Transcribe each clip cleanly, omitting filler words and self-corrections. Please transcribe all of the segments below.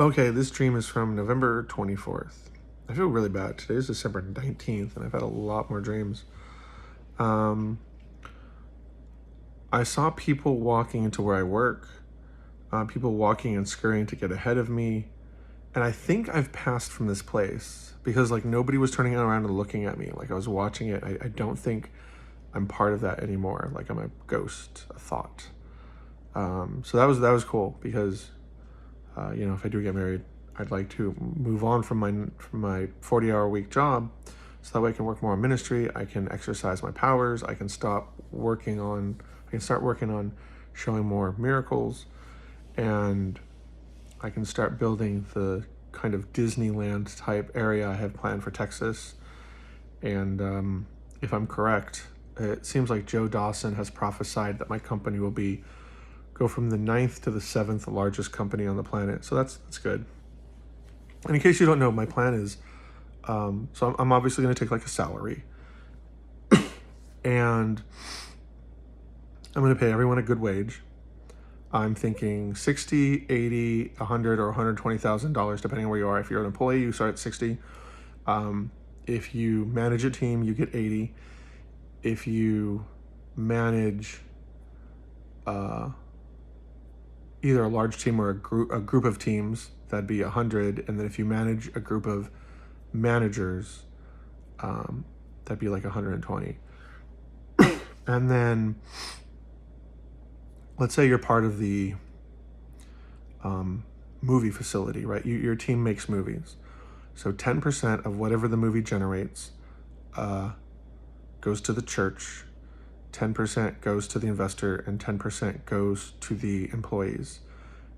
Okay, this dream is from November 24th. I feel really bad. Today is December 19th, and I've had a lot more dreams. I saw people walking into where I work, people walking and scurrying to get ahead of me, and I think I've passed from this place because like nobody was turning around and looking at me. Like I was watching it. I don't think I'm part of that anymore. Like I'm a ghost, a thought. So that was cool because if I do get married, I'd like to move on from my 40-hour week job, so that way I can work more on ministry. I can exercise my powers. I can start working on showing more miracles, and I can start building the kind of Disneyland type area I have planned for Texas. And if I'm correct, it seems like Joe Dawson has prophesied that my company will go from the 9th to the 7th largest company on the planet. So that's good. And in case you don't know, my plan is, so I'm obviously going to take like a salary, and I'm going to pay everyone a good wage. I'm thinking 60, 80, 100, or $120,000, depending on where you are. If you're an employee, you start at 60. If you manage a team, you get 80. If you manage either a large team or a group of teams, that'd be 100. And then if you manage a group of managers, that'd be like 120. And then let's say you're part of the movie facility, right? Your team makes movies. So 10% of whatever the movie generates goes to the church, 10% goes to the investor, and 10% goes to the employees.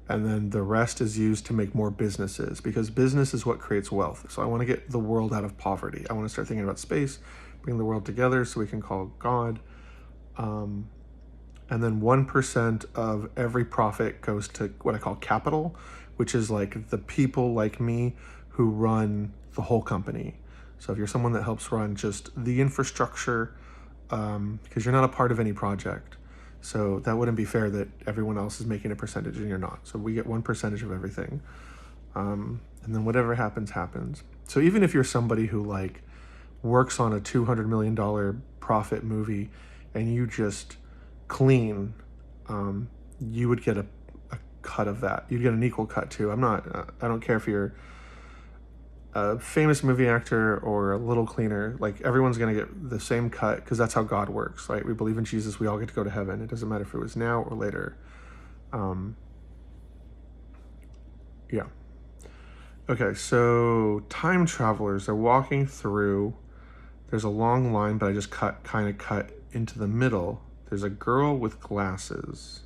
And then the rest is used to make more businesses, because business is what creates wealth. So I want to get the world out of poverty. I want to start thinking about space, bring the world together so we can call God. And then 1% of every profit goes to what I call capital, which is like the people like me who run the whole company. So if you're someone that helps run just the infrastructure, because you're not a part of any project, so that wouldn't be fair that everyone else is making a percentage and you're not. So we get 1% of everything, and then whatever happens, happens. So even if you're somebody who like works on a $200 million profit movie and you just clean, you would get a cut of that. You'd get an equal cut too. I don't care if you're a famous movie actor or a little cleaner. Like everyone's going to get the same cut, because that's how God works, right? We believe in Jesus. We all get to go to heaven. It doesn't matter if it was now or later. Yeah. Okay, so time travelers are walking through. There's a long line, but I just cut into the middle. There's a girl with glasses.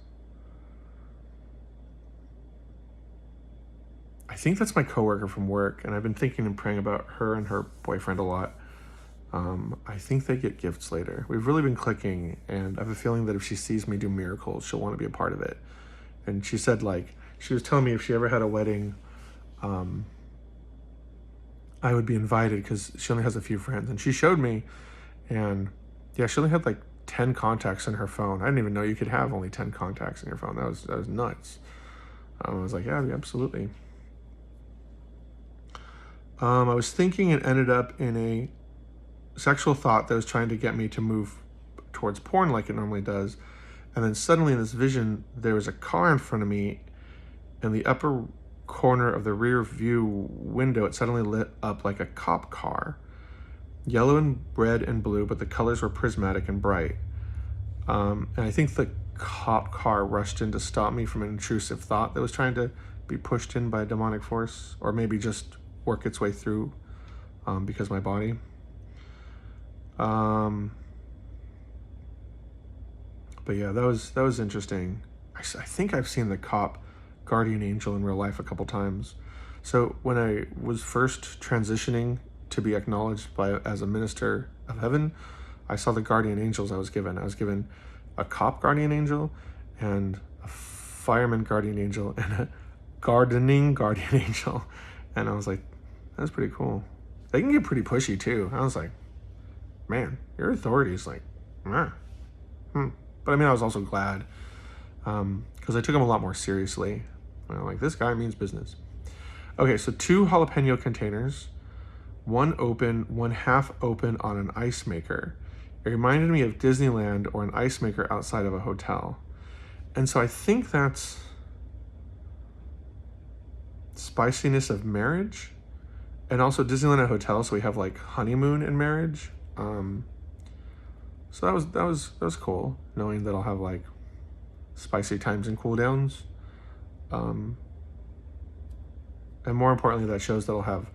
I think that's my coworker from work, and I've been thinking and praying about her and her boyfriend a lot. I think they get gifts later. We've really been clicking, and I have a feeling that if she sees me do miracles, she'll want to be a part of it. And she said, like, she was telling me if she ever had a wedding, I would be invited, because she only has a few friends. And she showed me, and yeah, she only had like 10 contacts in her phone. I didn't even know you could have only 10 contacts in your phone. That was nuts. I was like, yeah, absolutely. I was thinking and ended up in a sexual thought that was trying to get me to move towards porn like it normally does. And then suddenly in this vision, there was a car in front of me. In the upper corner of the rear view window, it suddenly lit up like a cop car. Yellow and red and blue, but the colors were prismatic and bright. And I think the cop car rushed in to stop me from an intrusive thought that was trying to be pushed in by a demonic force, or maybe just work its way through because my body. But yeah, that was interesting. I think I've seen the cop guardian angel in real life a couple times. So when I was first transitioning to be acknowledged as a minister of heaven, I saw the guardian angels I was given. I was given a cop guardian angel and a fireman guardian angel and a gardening guardian angel. And I was like, that's pretty cool. They can get pretty pushy too. I was like, man, your authority is like, But I mean, I was also glad because I took him a lot more seriously. Like, this guy means business. Okay, so 2 jalapeno containers, one open, one half open on an ice maker. It reminded me of Disneyland or an ice maker outside of a hotel. And so I think that's spiciness of marriage. And also Disneyland at hotel, so we have like honeymoon and marriage. So that was cool, knowing that I'll have like spicy times and cool downs. And more importantly, that shows that I'll have,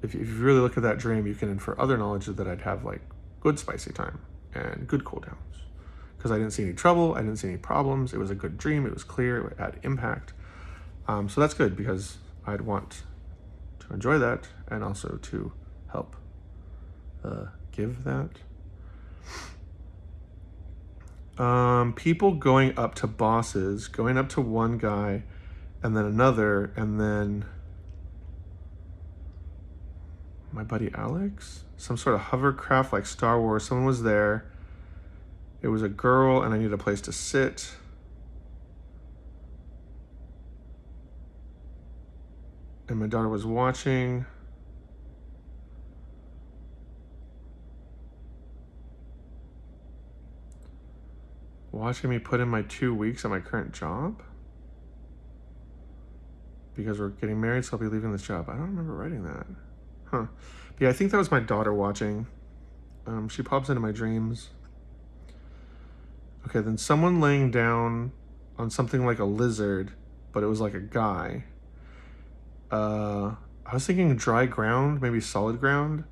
if you really look at that dream, you can infer other knowledge that I'd have like good spicy time and good cool downs. Because I didn't see any trouble, I didn't see any problems. It was a good dream, it was clear, it had impact. So that's good, because I'd want to enjoy that and also to help give that. People going up to bosses, going up to one guy and then another, and then my buddy Alex, some sort of hovercraft like Star Wars. Someone was there. It was a girl and I needed a place to sit. And my daughter was watching. Watching me put in my 2 weeks at my current job. Because we're getting married, so I'll be leaving this job. I don't remember writing that. Huh. But yeah, I think that was my daughter watching. She pops into my dreams. Okay, then someone laying down on something like a lizard, but it was like a guy. I was thinking dry ground, maybe solid ground,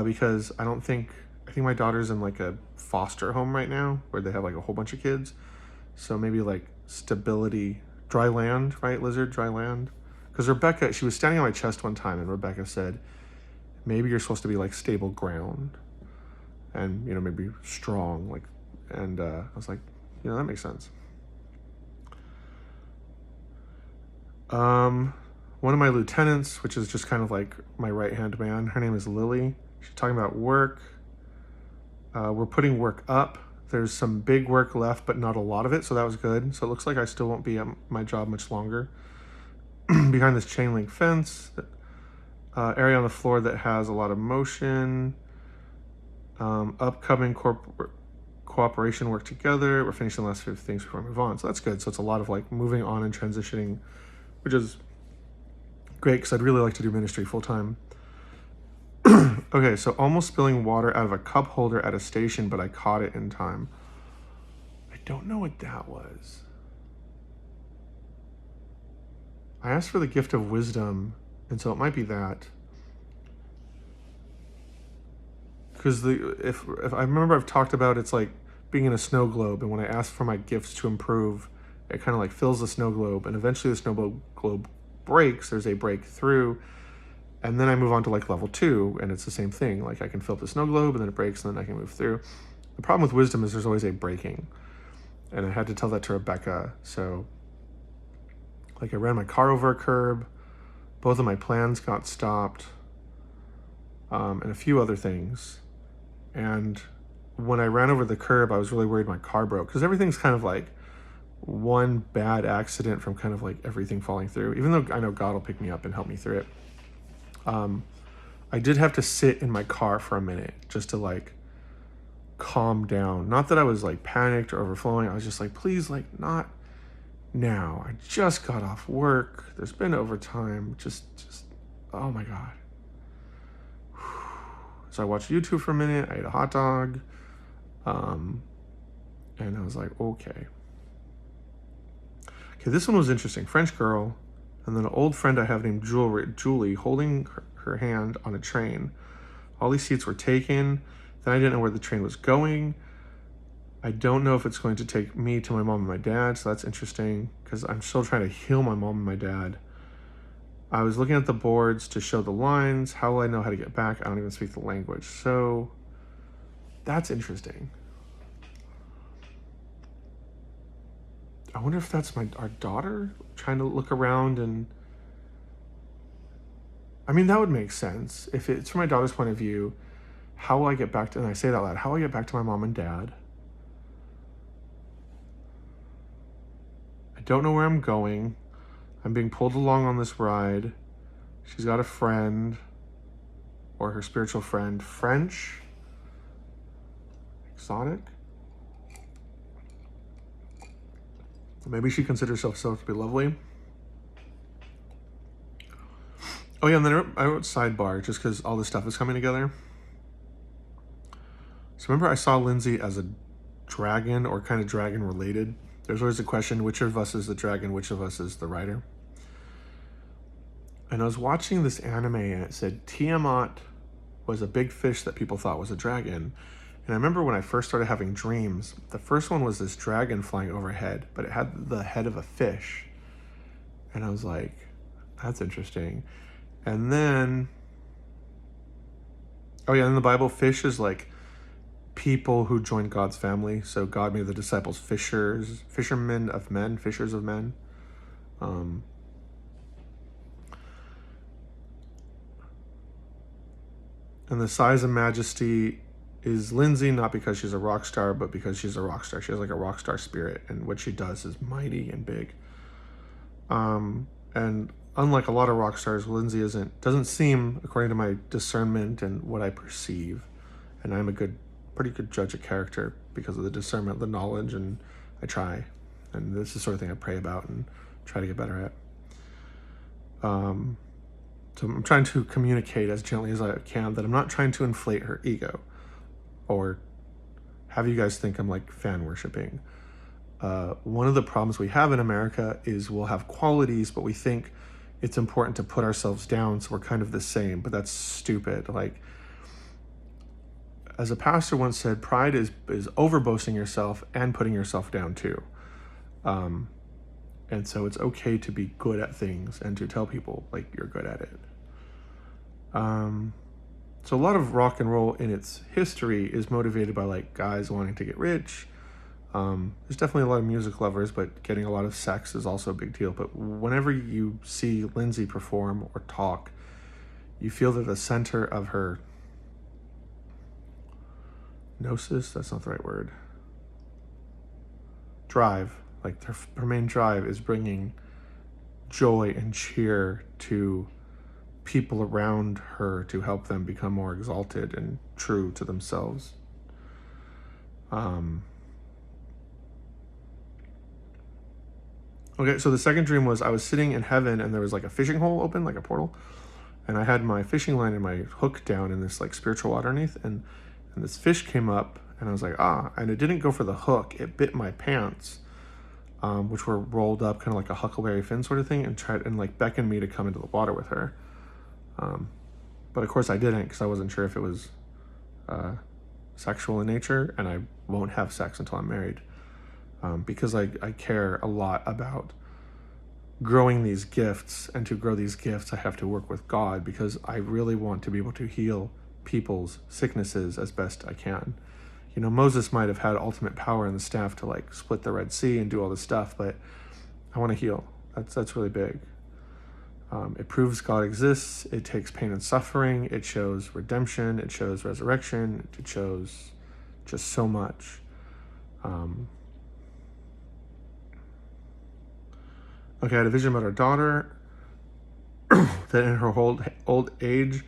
because I think my daughter's in like a foster home right now where they have like a whole bunch of kids. So maybe like stability, dry land, right? Lizard, dry land. Because Rebecca, she was standing on my chest one time and Rebecca said, maybe you're supposed to be like stable ground and, maybe strong. Like, and I was like, that makes sense. One of my lieutenants, which is just kind of like my right-hand man, her name is Lily. She's talking about work. We're putting work up. There's some big work left, but not a lot of it, so that was good. So it looks like I still won't be at my job much longer. Behind this chain link fence, area on the floor that has a lot of motion. Upcoming cooperation work together. We're finishing the last few things before we move on. So that's good. So it's a lot of like moving on and transitioning, which is great because I'd really like to do ministry full time. Okay, so almost spilling water out of a cup holder at a station, but I caught it in time. I don't know what that was. I asked for the gift of wisdom, and so it might be that. Because if I remember, I've talked about it's like being in a snow globe, and when I ask for my gifts to improve, it kind of like fills the snow globe, and eventually the snow globe breaks. There's a breakthrough, and then I move on to like level 2, and it's the same thing. Like I can fill up the snow globe, and then it breaks, and then I can move through. The problem with wisdom is there's always a breaking, and I had to tell that to Rebecca. So, like I ran my car over a curb, both of my plans got stopped, and a few other things. And when I ran over the curb, I was really worried my car broke, because everything's kind of like one bad accident from kind of like everything falling through, even though I know God will pick me up and help me through it. I did have to sit in my car for a minute just to like calm down. Not that I was like panicked or overflowing. I was just like, please, like not now. I just got off work. There's been overtime. Just, oh my God. So I watched YouTube for a minute. I ate a hot dog. And I was like, okay. Okay, this one was interesting. French girl, and then an old friend I have named Julie holding her hand on a train. All these seats were taken. Then I didn't know where the train was going. I don't know if it's going to take me to my mom and my dad, so that's interesting because I'm still trying to heal my mom and my dad. I was looking at the boards to show the lines. How will I know how to get back? I don't even speak the language. So that's interesting. I wonder if that's our daughter trying to look around and... I mean, that would make sense. If it's from my daughter's point of view, how will I get back to... And I say that loud. How will I get back to my mom and dad? I don't know where I'm going. I'm being pulled along on this ride. She's got a friend, or her spiritual friend. French? Exotic? Maybe she considers herself to be lovely. Oh yeah, and then I wrote sidebar just because all this stuff is coming together. So remember I saw Lindsay as a dragon, or kind of dragon related. There's always a question, which of us is the dragon, which of us is the rider? And I was watching this anime and it said Tiamat was a big fish that people thought was a dragon. And I remember when I first started having dreams, the first one was this dragon flying overhead, but it had the head of a fish. And I was like, that's interesting. And then, oh yeah, in the Bible, fish is like people who joined God's family. So God made the disciples fishermen of men, fishers of men. And the size and majesty is Lindsay, not because she's a rock star, but because she's a rock star. She has like a rock star spirit, and what she does is mighty and big. And unlike a lot of rock stars, Lindsay doesn't seem, according to my discernment and what I perceive, and I'm a pretty good judge of character because of the discernment, the knowledge, and I try. And this is the sort of thing I pray about and try to get better at. So I'm trying to communicate as gently as I can that I'm not trying to inflate her ego or have you guys think I'm like fan worshiping. One of the problems we have in America is we'll have qualities, but we think it's important to put ourselves down, so we're kind of the same, but that's stupid. Like, as a pastor once said, pride is overboasting yourself and putting yourself down too. And so it's okay to be good at things and to tell people like you're good at it. So a lot of rock and roll in its history is motivated by like guys wanting to get rich. There's definitely a lot of music lovers, but getting a lot of sex is also a big deal. But whenever you see Lindsay perform or talk, you feel that the center of her gnosis, that's not the right word, drive, like her main drive is bringing joy and cheer to people around her to help them become more exalted and true to themselves. Okay, so the second dream was I was sitting in heaven and there was like a fishing hole open, like a portal, and I had my fishing line and my hook down in this like spiritual water underneath, and this fish came up and I was like, and it didn't go for the hook, it bit my pants, which were rolled up kind of like a Huckleberry Finn sort of thing, and tried and like beckoned me to come into the water with her. But of course I didn't, because I wasn't sure if it was sexual in nature, and I won't have sex until I'm married, because I care a lot about growing these gifts, and to grow these gifts I have to work with God, because I really want to be able to heal people's sicknesses as best I can. You know, Moses might have had ultimate power in the staff to like split the Red Sea and do all this stuff, but I want to heal. That's really big. It proves God exists. It takes pain and suffering. It shows redemption. It shows resurrection. It shows just so much. Okay, I had a vision about our daughter that in her old age,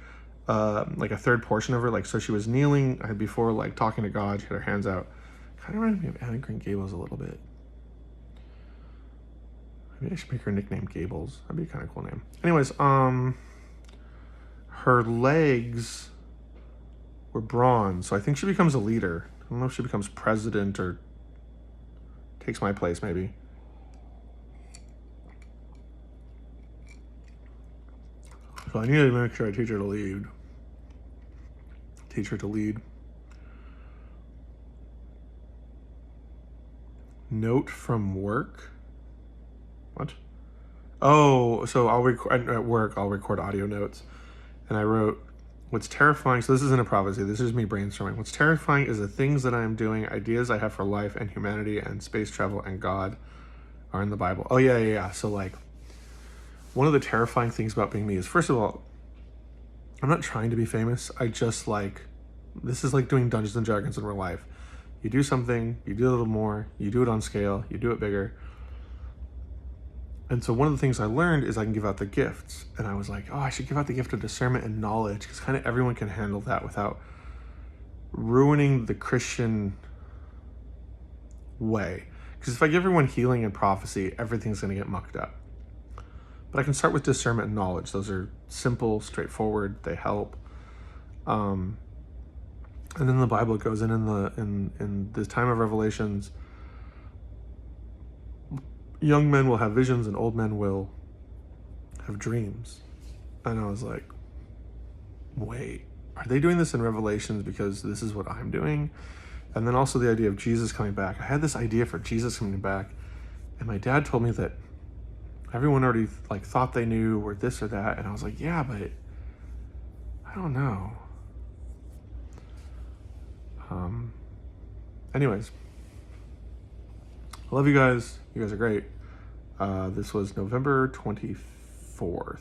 like a third portion of her, like, so she was kneeling before like talking to God. She had her hands out. Kind of reminded me of Anne of Green Gables a little bit. Maybe I should make her nickname Gables. That'd be a kind of cool name. Anyways, her legs were bronze, so I think she becomes a leader. I don't know if she becomes president or takes my place, maybe. So I need to make sure I teach her to lead. Teach her to lead. Note from work. What? Oh, so at work, I'll record audio notes. And I wrote, what's terrifying, so this isn't a prophecy, this is me brainstorming. What's terrifying is the things that I am doing, ideas I have for life and humanity and space travel and God are in the Bible. Oh, yeah. So, like, one of the terrifying things about being me is, first of all, I'm not trying to be famous. I just this is like doing Dungeons and Dragons in real life. You do something, you do a little more, you do it on scale, you do it bigger. And so one of the things I learned is I can give out the gifts. And I was like, oh, I should give out the gift of discernment and knowledge, because kind of everyone can handle that without ruining the Christian way. Because if I give everyone healing and prophecy, everything's going to get mucked up. But I can start with discernment and knowledge. Those are simple, straightforward. They help. And then the Bible goes in the time of Revelations, young men will have visions and old men will have dreams. And I was like, wait, are they doing this in Revelations because this is what I'm doing? And then also the idea of Jesus coming back. I had this idea for Jesus coming back, and my dad told me that everyone already like thought they knew or this or that. And I was like, yeah, but I don't know. Anyways, I love you guys. You guys are great. This was November 24th.